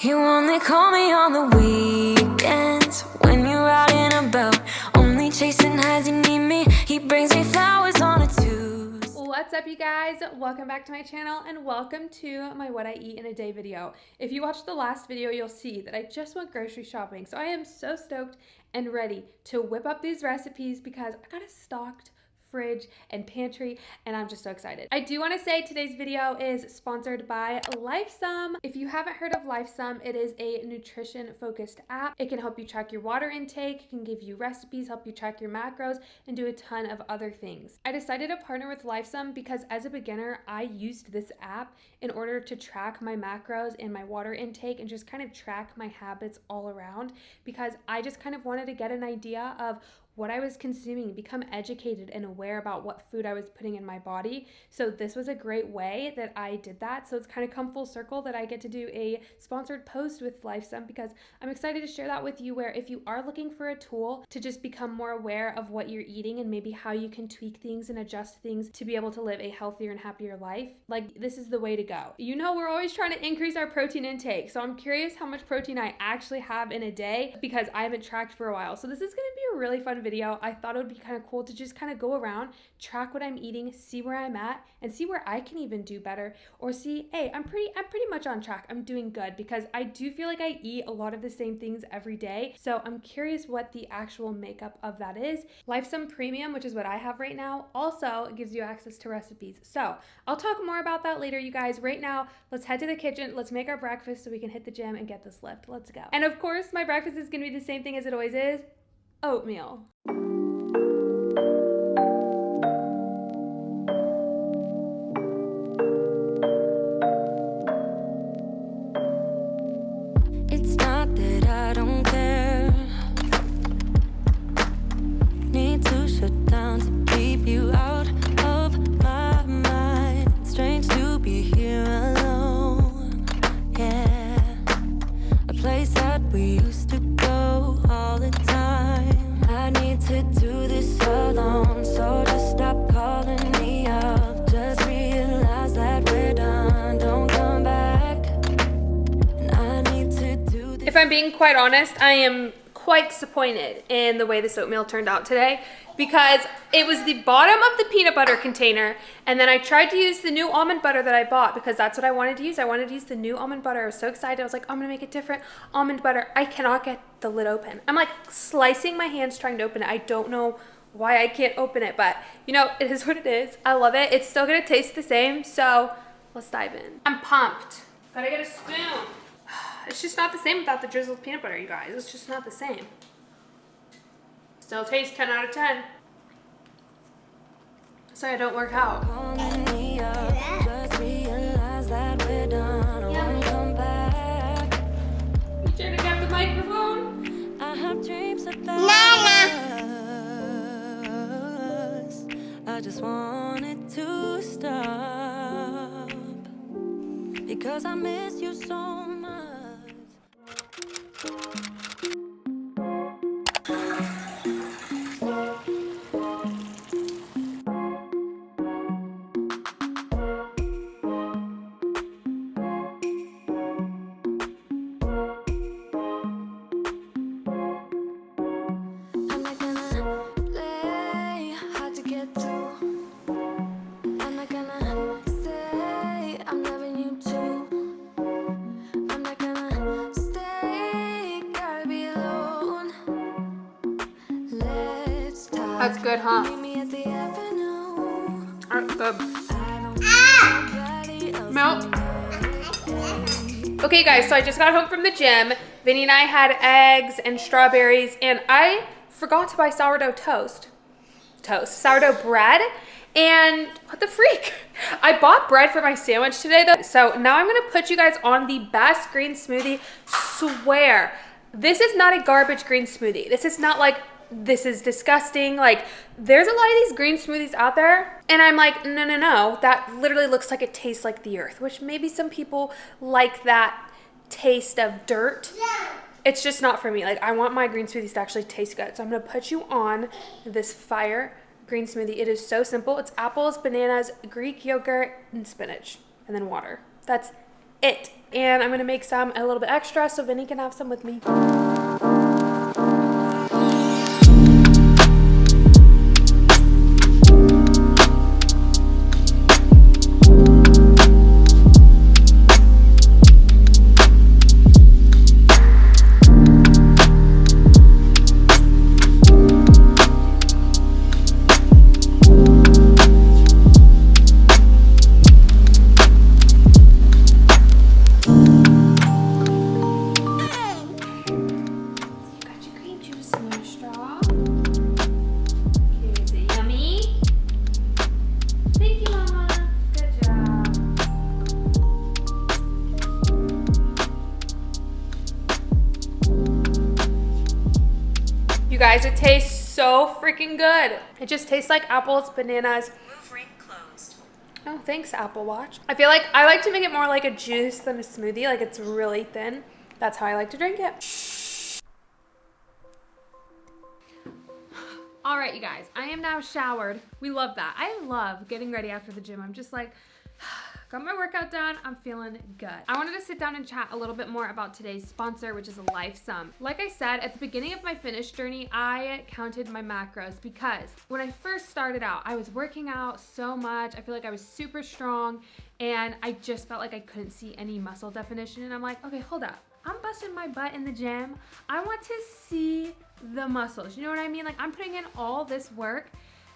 You only call me on the weekends when you're out and about, only chasing highs. You need me, he brings me flowers on a Tuesday. What's up, you guys? Welcome back to my channel and welcome to my what I eat in a day video. If you watched the last video, you'll see that I just went grocery shopping, so I am so stoked and ready to whip up these recipes because I got a stocked fridge and pantry and I'm just so excited. I do want to say today's video is sponsored by Lifesum. If you haven't heard of Lifesum, it is a nutrition focused app. It can help you track your water intake, it can give you recipes, help you track your macros, and do a ton of other things. I decided to partner with Lifesum because as a beginner, I used this app in order to track my macros and my water intake and just kind of track my habits all around, because I just kind of wanted to get an idea of what I was consuming, become educated and aware about what food I was putting in my body. So this was a great way that I did that. So it's kind of come full circle that I get to do a sponsored post with Lifesum, because I'm excited to share that with you, where if you are looking for a tool to just become more aware of what you're eating and maybe how you can tweak things and adjust things to be able to live a healthier and happier life, like, this is the way to go. You know, we're always trying to increase our protein intake. So I'm curious how much protein I actually have in a day, because I haven't tracked for a while. So this is going to be a really fun video. I thought it would be kind of cool to just kind of go around, track what I'm eating, see where I'm at, and see where I can even do better, or see, hey, I'm pretty much on track. I'm doing good, because I do feel like I eat a lot of the same things every day. So I'm curious what the actual makeup of that is. Lifesum Premium, which is what I have right now, also gives you access to recipes. So I'll talk more about that later, you guys. Right now, let's head to the kitchen. Let's make our breakfast so we can hit the gym and get this lift. Let's go. And of course, my breakfast is gonna be the same thing as it always is: oatmeal. It's not that I don't care, need to shut down to keep you out of my mind. It's strange to be here alone, yeah, a place that we used to go all the time. I need to do this alone, so just stop calling me up. Just realize that we're done, don't come back. And I need to do this. If I'm being quite honest, I am quite disappointed in the way this oatmeal turned out today, because it was the bottom of the peanut butter container, and then I tried to use the new almond butter that I bought because that's what I wanted to use. I wanted to use the new almond butter. I was so excited. I was like, I'm gonna make it different. Almond butter. I cannot get the lid open. I'm like slicing my hands trying to open it. I don't know why I can't open it, but you know, it is what it is. I love it. It's still gonna taste the same, so let's dive in. I'm pumped. Gotta get a spoon. It's just not the same without the drizzled peanut butter, you guys. It's just not the same. Still tastes 10 out of 10. Sorry I don't work out. You trying to grab the microphone? I have dreams about us. I just wanted to stop because I miss you so much. I'm not gonna play hard to get through. I'm not gonna say I'm loving you too. I'm not gonna stay, gotta be alone. Let's talk. That's good, huh? Meet me at the avenue. That's good. I don't Milk. Okay guys, so I just got home from the gym. Vinny and I had eggs and strawberries, and I forgot to buy sourdough sourdough bread. And what the freak? I bought bread for my sandwich today though. So now I'm gonna put you guys on the best green smoothie. Swear, this is not a garbage green smoothie. This is not like, this is disgusting. Like, there's a lot of these green smoothies out there, and I'm like, no, that literally looks like it tastes like the earth, which maybe some people like that taste of dirt. It's just not for me. Like, I want my green smoothies to actually taste good. So I'm gonna put you on this fire green smoothie. It is so simple. It's apples, bananas, Greek yogurt, and spinach, and then water. That's it. and I'm gonna make some a little bit extra so Vinny can have some with me. Guys, it tastes so freaking good. It just tastes like apples, bananas. Move ring closed. Oh, thanks, Apple Watch. I feel like I like to make it more like a juice than a smoothie. Like it's really thin. That's how I like to drink it. All right, you guys, I am now showered. We love that. I love getting ready after the gym. I'm just like, got my workout done, I'm feeling good. I wanted to sit down and chat a little bit more about today's sponsor, which is LifeSum. Like I said, at the beginning of my fitness journey, I counted my macros because when I first started out, I was working out so much. I feel like I was super strong and I just felt like I couldn't see any muscle definition. And I'm like, okay, hold up. I'm busting my butt in the gym. I want to see the muscles. You know what I mean? Like I'm putting in all this work.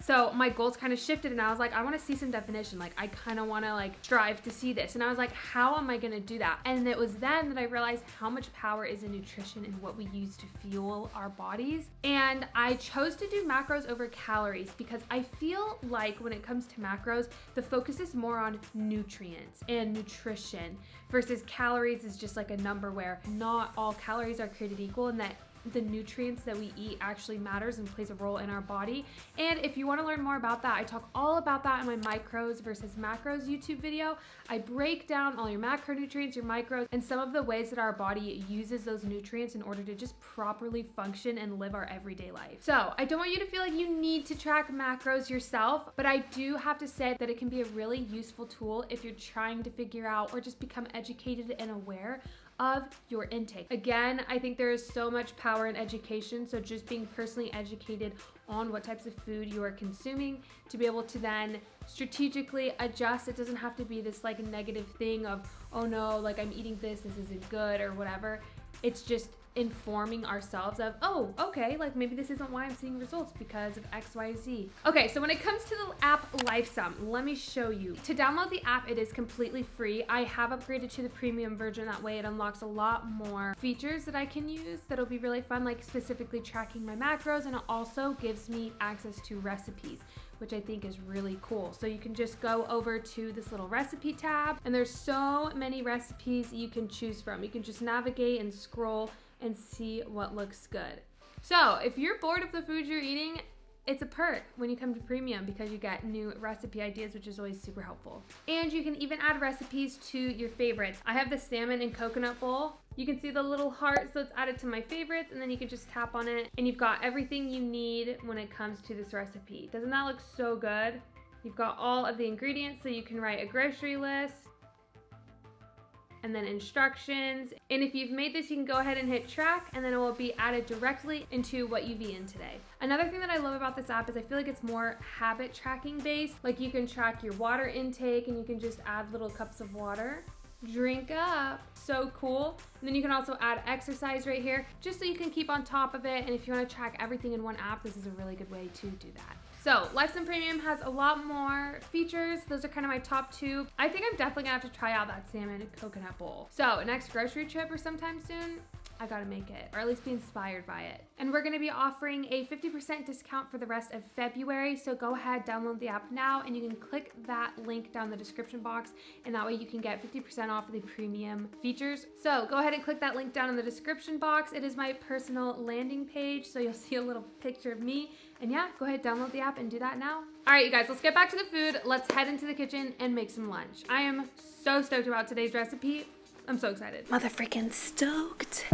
So my goals kind of shifted and I was like, I want to see some definition. Like I kind of want to like strive to see this. And I was like, how am I going to do that? And it was then that I realized how much power is in nutrition and what we use to fuel our bodies. And I chose to do macros over calories because I feel like when it comes to macros, the focus is more on nutrients and nutrition versus calories is just like a number where not all calories are created equal and that the nutrients that we eat actually matters and plays a role in our body. And if you want to learn more about that, I talk all about that in my micros versus macros YouTube video. I break down all your macronutrients, your micros, and some of the ways that our body uses those nutrients in order to just properly function and live our everyday life. So I don't want you to feel like you need to track macros yourself, but I do have to say that it can be a really useful tool if you're trying to figure out or just become educated and aware of your intake. Again, I think there is so much power in education, so just being personally educated on what types of food you are consuming to be able to then strategically adjust. It doesn't have to be this like negative thing of, oh no, like I'm eating this isn't good or whatever. It's just informing ourselves of, oh, okay, like maybe this isn't why I'm seeing results because of X, Y, Z. Okay, so when it comes to the app LifeSum, let me show you. To download the app, it is completely free. I have upgraded to the premium version. That way it unlocks a lot more features that I can use that'll be really fun, like specifically tracking my macros, and it also gives me access to recipes, which I think is really cool. So you can just go over to this little recipe tab and there's so many recipes you can choose from. You can just navigate and scroll and see what looks good. So if you're bored of the food you're eating, it's a perk when you come to premium because you get new recipe ideas, which is always super helpful. And you can even add recipes to your favorites. I have the salmon and coconut bowl. You can see the little heart, so it's added to my favorites, and then you can just tap on it and you've got everything you need when it comes to this recipe. Doesn't that look so good? You've got all of the ingredients, so you can write a grocery list and then instructions. And if you've made this, you can go ahead and hit track and then it will be added directly into what you've eaten today. Another thing that I love about this app is I feel like it's more habit tracking based. Like you can track your water intake and you can just add little cups of water. Drink up, so cool. And then you can also add exercise right here, just so you can keep on top of it. And if you want to track everything in one app, this is a really good way to do that. So LifeSum Premium has a lot more features. Those are kind of my top two. I think I'm definitely gonna have to try out that salmon and coconut bowl. So next grocery trip or sometime soon, I gotta make it, or at least be inspired by it. And we're gonna be offering a 50% discount for the rest of February. So go ahead, download the app now, and you can click that link down the description box, and that way you can get 50% off of the premium features. So go ahead and click that link down in the description box. It is my personal landing page, so you'll see a little picture of me. And yeah, go ahead, download the app and do that now. All right, you guys, let's get back to the food. Let's head into the kitchen and make some lunch. I am so stoked about today's recipe. I'm so excited. Mother freaking stoked.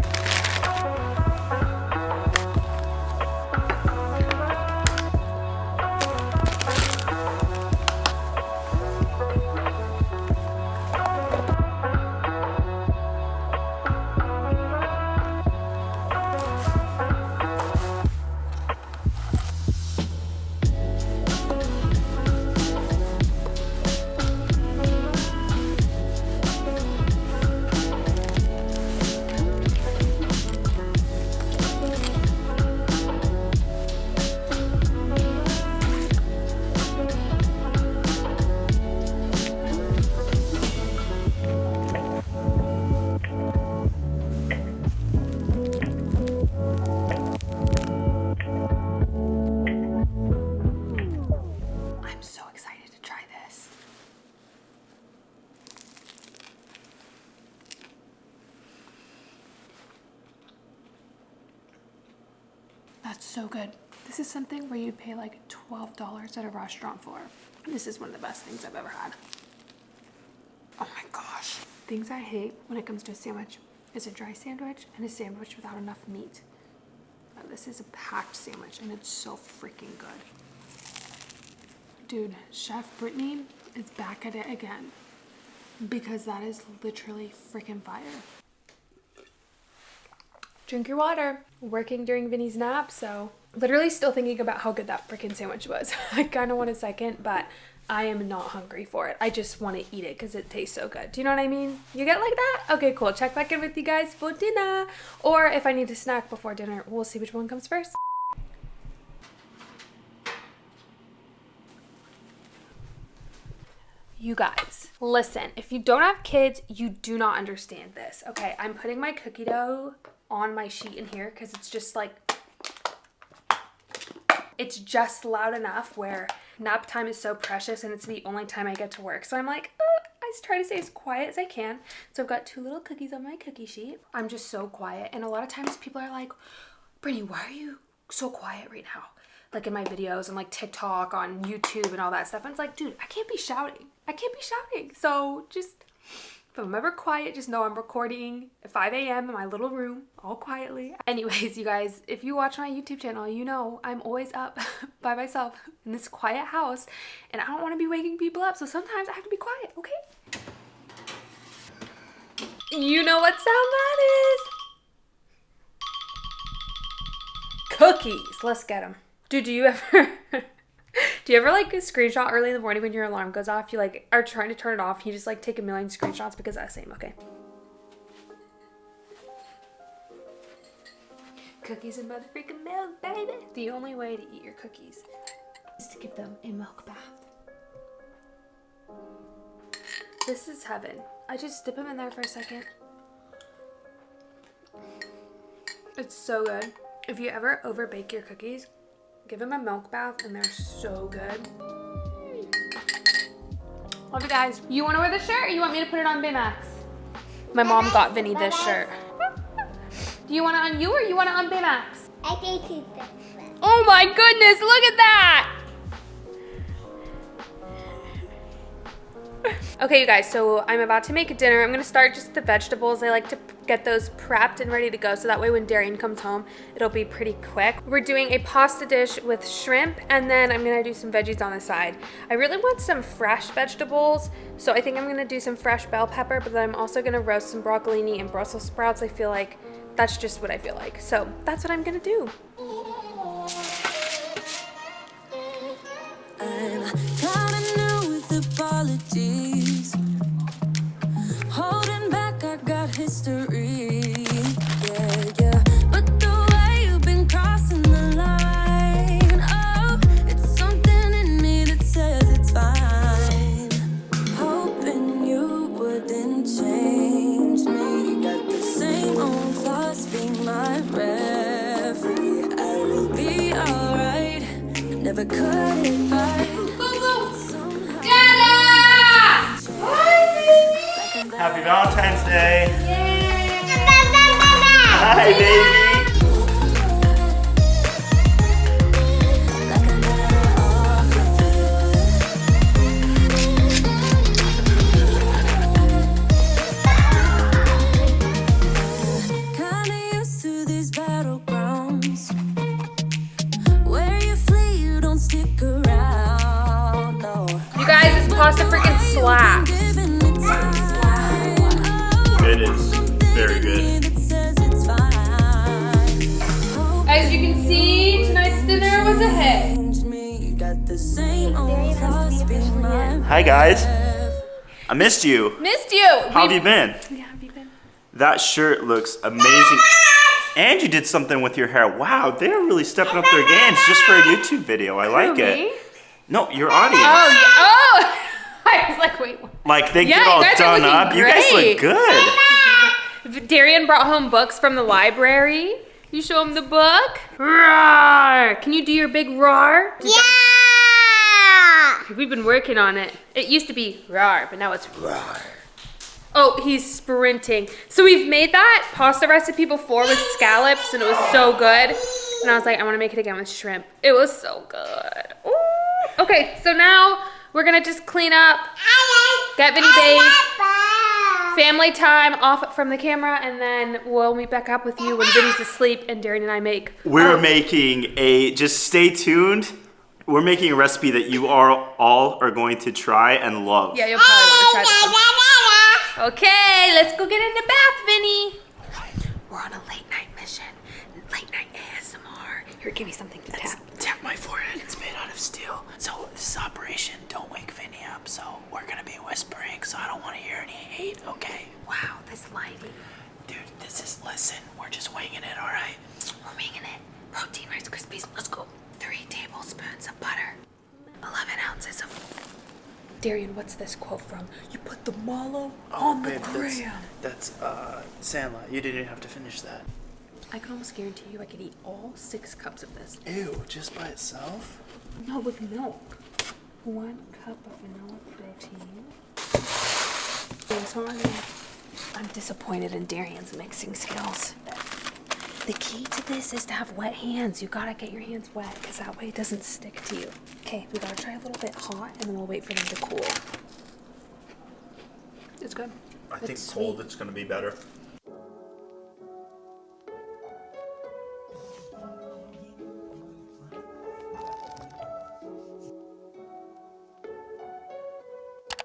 That's so good. This is something where you'd pay like $12 at a restaurant for. This is one of the best things I've ever had. Oh my gosh. Things I hate when it comes to a sandwich is a dry sandwich and a sandwich without enough meat. But this is a packed sandwich and it's so freaking good. Dude, Chef Brittany is back at it again because that is literally freaking fire. Drink your water. Working during Vinny's nap, so literally still thinking about how good that freaking sandwich was. I kind of want a second, but I am not hungry for it. I just want to eat it because it tastes so good. Do you know what I mean? You get like that? Okay, cool. Check back in with you guys for dinner. Or if I need to snack before dinner, we'll see which one comes first. You guys, listen, if you don't have kids, you do not understand this. Okay, I'm putting my cookie dough on my sheet in here because it's just like, it's just loud enough where nap time is so precious and it's the only time I get to work. So I'm like, I try to stay as quiet as I can. So I've got 2 little cookies on my cookie sheet. I'm just so quiet. And a lot of times people are like, Brittany, why are you so quiet right now? Like in my videos and like TikTok, on YouTube and all that stuff. And it's like, dude, I can't be shouting. I can't be shouting. So just, if I'm ever quiet, just know I'm recording at 5 a.m. in my little room, all quietly. Anyways, you guys, if you watch my YouTube channel, you know I'm always up by myself in this quiet house and I don't want to be waking people up. So sometimes I have to be quiet, okay? You know what sound that is? Cookies. Let's get them. Dude, do you ever like screenshot early in the morning when your alarm goes off? You like are trying to turn it off. You just like take a million screenshots because that's the same. Okay. Cookies and motherfucking milk, baby. The only way to eat your cookies is to give them a milk bath. This is heaven. I just dip them in there for a second. It's so good. If you ever over bake your cookies, give them a milk bath and they're so good. Love you guys. You want to wear this shirt or you want me to put it on Baymax? My mom got Vinny this shirt. Do you want it on you or you want it on Baymax? I can keep it. Oh my goodness, look at that! Okay, you guys, so I'm about to make dinner. I'm gonna start just the vegetables. I like to get those prepped and ready to go so that way when Darian comes home, it'll be pretty quick. We're doing a pasta dish with shrimp and then I'm gonna do some veggies on the side. I really want some fresh vegetables, so I think I'm gonna do some fresh bell pepper, but then I'm also gonna roast some broccolini and Brussels sprouts. I feel like that's just what I feel like. So that's what I'm gonna do. Apologies. Holding back, I got history. Yeah. But the way you've been crossing the line, oh, it's something in me that says it's fine. Hoping you wouldn't change me. Got the same old thoughts, be my referee. I will be alright. Never cut it right. Happy Valentine's Day! Yay! Hi, baby! Kinda used to these battlegrounds where you flee, you don't stick around. No. You guys, this pasta freaking slaps. It is very good. As you can see, tonight's dinner was a hit. Hi, guys. I missed you. Missed you. How have you been? Yeah, have you been? That shirt looks amazing. And you did something with your hair. Wow, they're really stepping up their games just for a YouTube video. I like it. No, your audience. Oh, yeah. Oh! I was like, wait. Like, they Yeah, get all you guys are done looking up. You guys great. look good. Darian brought home books from the library. You show him the book. Roar! Can you do your big roar? Yeah! We've been working on it. It used to be roar, but now it's roar. Oh, he's sprinting. So we've made that pasta recipe before with scallops, and it was so good. And I was like, I want to make it again with shrimp. It was so good. Ooh. Okay, so now we're gonna just clean up, get Vinny bathed, family time off from the camera, and then we'll meet back up with you when Vinny's asleep and Darren and I make. We're making just stay tuned. We're making a recipe that you all are going to try and love. Yeah, you'll probably want to try this one. Okay, let's go get in the bath, Vinny. We're on a late night mission. Late night ASMR. Here, give me something to tap. Tap my forehead. It's made out of steel. So this is Operation Don't Wake Vinny Up. So we're gonna be whispering. So I don't want to hear any hate. Okay. Wow, this lighting. Dude, listen. We're just winging it. All right. We're making it. Protein Rice Krispies. Let's go. 3 tablespoons of butter. 11 ounces of. Darian, what's this quote from? You put the mallow on the gram. That's Sandla. You didn't have to finish that. I can almost guarantee you I could eat all 6 cups of this. Ew, just by itself? No, with milk. 1 cup of vanilla protein. I'm disappointed in Darian's mixing skills. The key to this is to have wet hands. You gotta get your hands wet, because that way it doesn't stick to you. Okay, we gotta try a little bit hot, and then we'll wait for them to cool. It's good. I think It's cold sweet. it's gonna be better.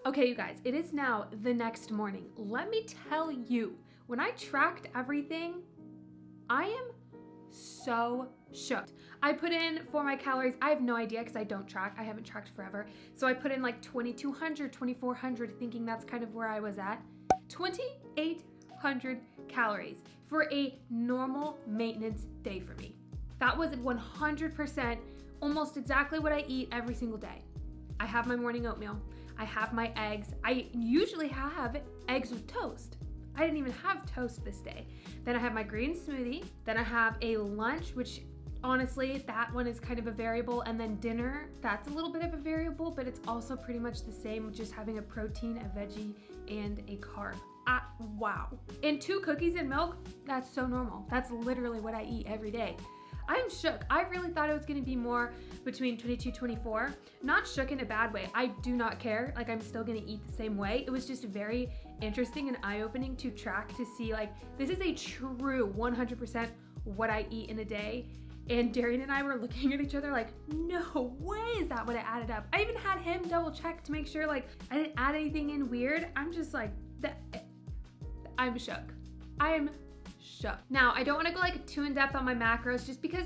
Okay, you guys, it is now the next morning. Let me tell you, when I tracked everything, I am so shook. I put in for my calories, I have no idea because I don't track. I haven't tracked forever. So I put in like 2,200, 2,400, thinking that's kind of where I was at. 2,800 calories for a normal maintenance day for me. That was 100% almost exactly what I eat every single day. I have my morning oatmeal. I have my eggs. I usually have eggs with toast. I didn't even have toast this day. Then I have my green smoothie. Then I have a lunch, which honestly, that one is kind of a variable. And then dinner, that's a little bit of a variable, but it's also pretty much the same, just having a protein, a veggie, and a carb. Wow. And 2 cookies and milk, that's so normal. That's literally what I eat every day. I'm shook. I really thought it was gonna be more between 22, 24. Not shook in a bad way. I do not care. Like, I'm still gonna eat the same way. It was just very interesting and eye-opening to track to see, like, this is a true 100% what I eat in a day. And Darian and I were looking at each other like, no way is that what it added up. I even had him double check to make sure, like, I didn't add anything in weird. I'm just like, I'm shook. I am shook. Now, I don't want to go like too in depth on my macros just because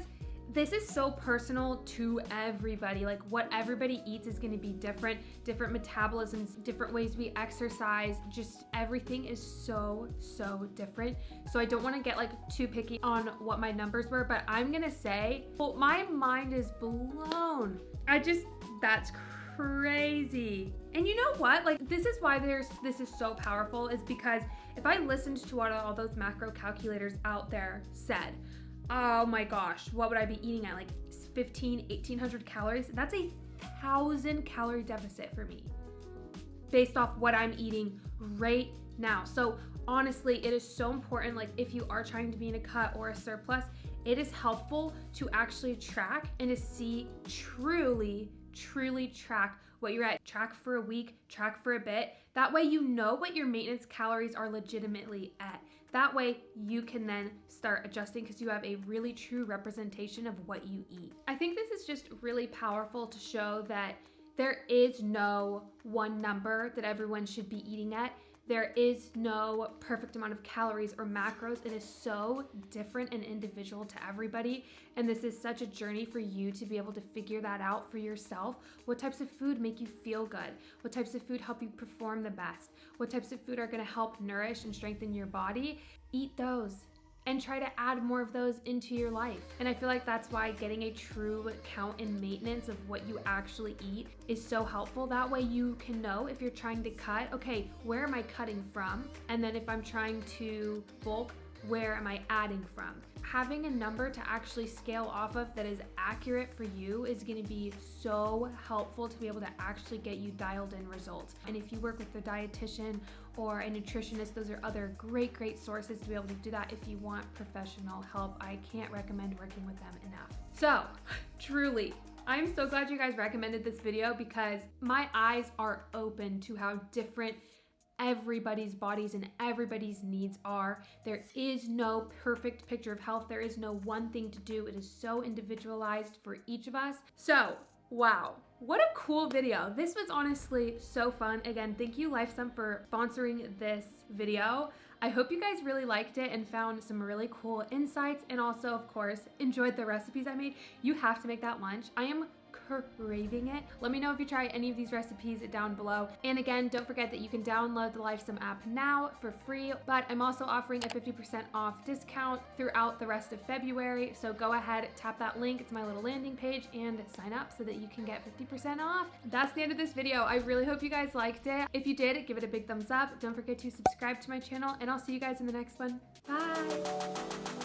this is so personal to everybody. Like, what everybody eats is going to be different metabolisms, different ways we exercise, just everything is so different. So I don't want to get like too picky on what my numbers were, but I'm going to say, well, my mind is blown. That's crazy. And you know what? Like, this is why this is so powerful, is because if I listened to what all those macro calculators out there said, oh my gosh, what would I be eating at? Like 1,800 calories? That's 1,000 calorie deficit for me based off what I'm eating right now. So honestly, it is so important. Like, if you are trying to be in a cut or a surplus, it is helpful to actually track and to see truly track what you're at. Track for a week, track for a bit. That way you know what your maintenance calories are legitimately at. That way you can then start adjusting because you have a really true representation of what you eat. I think this is just really powerful to show that there is no one number that everyone should be eating at. There is no perfect amount of calories or macros. It is so different and individual to everybody. And this is such a journey for you to be able to figure that out for yourself. What types of food make you feel good? What types of food help you perform the best? What types of food are gonna help nourish and strengthen your body? Eat those and try to add more of those into your life. And I feel like that's why getting a true count and maintenance of what you actually eat is so helpful. That way you can know if you're trying to cut, okay, where am I cutting from? And then if I'm trying to bulk, where am I adding from? Having a number to actually scale off of that is accurate for you is going to be so helpful to be able to actually get you dialed in results. And if you work with a dietitian or a nutritionist, those are other great sources to be able to do that if you want professional help. I can't recommend working with them enough. So, truly, I'm so glad you guys recommended this video because my eyes are open to how different everybody's bodies and everybody's needs are. There is no perfect picture of health. There is no one thing to do. It is so individualized for each of us. So, wow, what a cool video. This was honestly so fun. Again, thank you LifeSum for sponsoring this video. I hope you guys really liked it and found some really cool insights, and also, of course, enjoyed the recipes I made. You have to make that lunch. I am craving it. Let me know if you try any of these recipes down below. And again, don't forget that you can download the LifeSum app now for free, but I'm also offering a 50% off discount throughout the rest of February. So go ahead, tap that link. It's my little landing page and sign up so that you can get 50% off. That's the end of this video. I really hope you guys liked it. If you did, give it a big thumbs up. Don't forget to subscribe to my channel, and I'll see you guys in the next one. Bye.